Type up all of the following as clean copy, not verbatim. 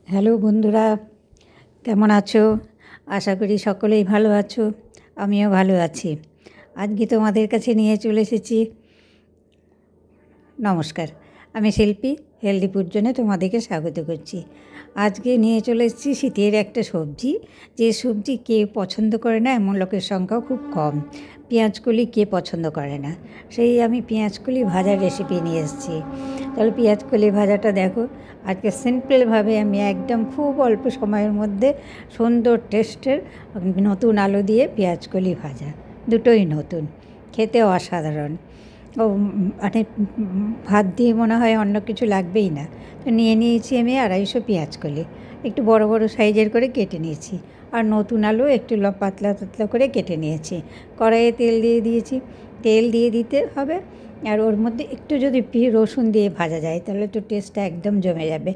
Hello বন্ধুরা, কেমন আছো? আশা করি সকলেই ভালো আছো। আমিও ভালো আছি। আজকে তোমাদের কাছে নিয়ে চলে এসেছি। নমস্কার, আমি শিল্পী। হেলদি ফুড জোনে তোমাদেরকে স্বাগত করছি। আজকে নিয়ে চলে এসেছি শীতের একটা সবজি, যে সবজি কে পছন্দ করে না এমন লোকের সংখ্যাও খুব কম। পেঁয়াজকলি কে পছন্দ করে না? সেই আমি পেঁয়াজকলি ভাজার রেসিপি নিয়ে এসেছি। তাহলে পেঁয়াজকলি ভাজাটা দেখো। আজকে সিম্পলভাবে আমি একদম খুব অল্প সময়ের মধ্যে সুন্দর টেস্টের নতুন আলু দিয়ে পেঁয়াজকলি ভাজা, দুটোই নতুন, খেতে অসাধারণ। মানে ভাত দিয়ে মনে হয় অন্য কিছু লাগবেই না। তো নিয়ে নিয়েছি আমি 250 পেঁয়াজকলি, একটু বড় বড় সাইজের করে কেটে নিয়েছি। আর নতুন আলু একটু পাতলা পাতলা করে কেটে নিয়েছি। কড়াইয়ে তেল দিয়ে দিয়েছি। তেল দিয়ে দিতে হবে, আর ওর মধ্যে একটু যদি রসুন দিয়ে ভাজা যায় তাহলে তো টেস্টটা একদম জমে যাবে।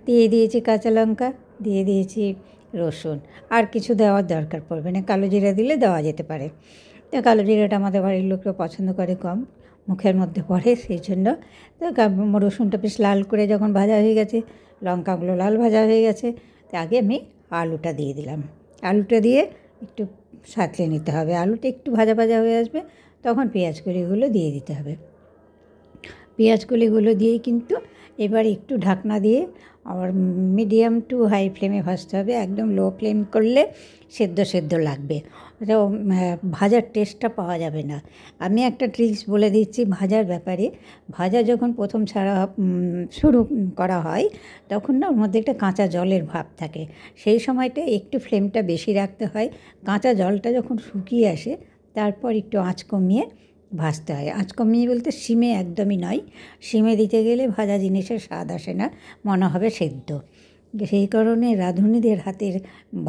দিয়ে দিয়েছি কাঁচা লঙ্কা, দিয়ে দিয়েছি রসুন। আর কিছু দেওয়ার দরকার পড়বে না, কালো জিরা দিলে দেওয়া যেতে পারে। তো কালো জিরাটা আমাদের বাড়ির লোকরা পছন্দ করে কম, মুখের মধ্যে পড়ে, সেই জন্য। তো রসুনটা বেশ লাল করে যখন ভাজা হয়ে গেছে, লঙ্কাগুলো লাল ভাজা হয়ে গেছে, তো আগে আমি আলুটা দিয়ে দিলাম। আলুটা দিয়ে একটু সাঁতলে নিতে হবে। আলুটা একটু ভাজা ভাজা হয়ে আসবে, তখন পেঁয়াজকলিগুলো দিয়ে দিতে হবে। পেঁয়াজকলিগুলো দিয়েই কিন্তু এবার একটু ঢাকনা দিয়ে আবার মিডিয়াম টু হাই ফ্লেমে ভাজতে হবে। একদম লো ফ্লেম করলে সেদ্ধ লাগবে, ওটা ভাজার টেস্টটা পাওয়া যাবে না। আমি একটা ট্রিক্স বলে দিচ্ছি ভাজার ব্যাপারে। ভাজা যখন প্রথম শুরু করা হয়, তখন না ওর মধ্যে একটা কাঁচা জলের ভাব থাকে। সেই সময়টা একটু ফ্লেমটা বেশি রাখতে হয়। কাঁচা জলটা যখন শুকিয়ে আসে, তারপর একটু আঁচ কমিয়ে ভাজতে হয়। আঁচ কমিয়ে বলতে সিমে একদমই নয়। সিমে দিতে গেলে ভাজা জিনিসের স্বাদ আসে না, মনে হবে সেদ্ধ। সেই কারণে রাঁধুনিদের হাতের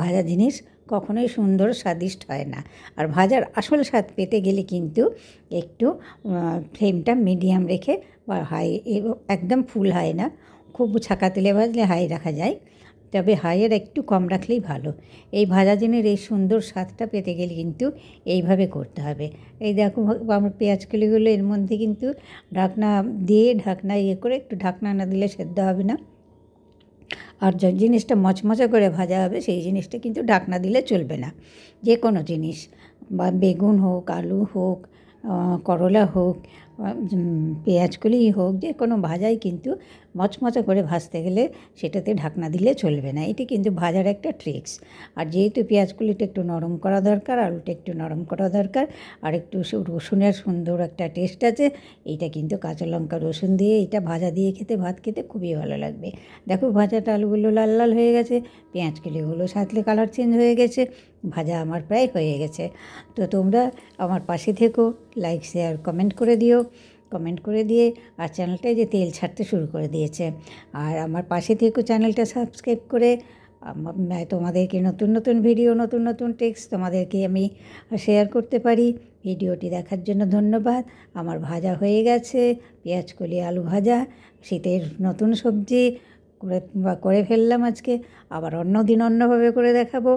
ভাজা জিনিস কখনোই সুন্দর স্বাদিষ্ট হয় না। আর ভাজার আসল স্বাদ পেতে গেলে কিন্তু একটু ফ্লেমটা মিডিয়াম রেখে, বা হাই, একদম ফুল হয় না, খুব ছাকা তেলে ভাজলে হাই রাখা যায়, তবে হাইয়ের একটু কম রাখলেই ভালো। এই ভাজা জিনিসের এই সুন্দর স্বাদটা পেতে গেলে কিন্তু এইভাবে করতে হবে। এই দেখো আমার পেঁয়াজকলিগুলো এর মধ্যে কিন্তু ঢাকনা দিয়ে করে, একটু ঢাকনা না দিলে সেদ্ধ হবে না। আর যে জিনিসটা মচমচে করে ভাজা হবে সেই জিনিসটা কিন্তু ঢাকনা দিলে চলবে না। যে কোনো জিনিস, বা বেগুন হোক, আলু হোক, করলা হোক, পেঁয়াজকলিই হোক, যে কোনো ভাজাই কিন্তু মচমচে করে ভাজতে গেলে সেটাতে ঢাকনা দিলে চলবে না। এটি কিন্তু ভাজার একটা ট্রিক্স। আর যেহেতু পেঁয়াজকলিটা একটু নরম করা দরকার, আলুটা একটু নরম করা দরকার, আর একটু রসুনের সুন্দর একটা টেস্ট আছে, এইটা কিন্তু কাঁচা লঙ্কা রসুন দিয়ে এটা ভাজা দিয়ে খেতে, ভাত খেতে খুবই ভালো লাগবে। দেখো ভাজাটা আলুগুলো লাল লাল হয়ে গেছে, পেঁয়াজকলিগুলো সাঁতলে কালার চেঞ্জ হয়ে গেছে, ভাজা আমার প্রায় হয়ে গেছে। তো তোমরা আমার পাশে থেকো, লাইক শেয়ার কমেন্ট করে দিও। কমেন্ট করে দিয়ে, আর চ্যানেলটায় যে তেল ছাড়তে শুরু করে দিয়েছে, আর আমার পাশে থেকো চ্যানেলটা সাবস্ক্রাইব করে। তোমাদেরকে নতুন নতুন ভিডিও, নতুন নতুন টেক্সট তোমাদেরকে আমি শেয়ার করতে পারি। ভিডিওটি দেখার জন্য ধন্যবাদ। আমার ভাজা হয়ে গেছে, পেঁয়াজকলি আলু ভাজা, শীতের নতুন সবজি করে ফেললাম আজকে। আবার অন্য দিন অন্যভাবে করে দেখাবো।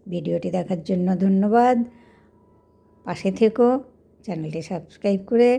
ভিডিওটি দেখার জন্য ধন্যবাদ। পাশে থেকো, চ্যানেলটি সাবস্ক্রাইব করে।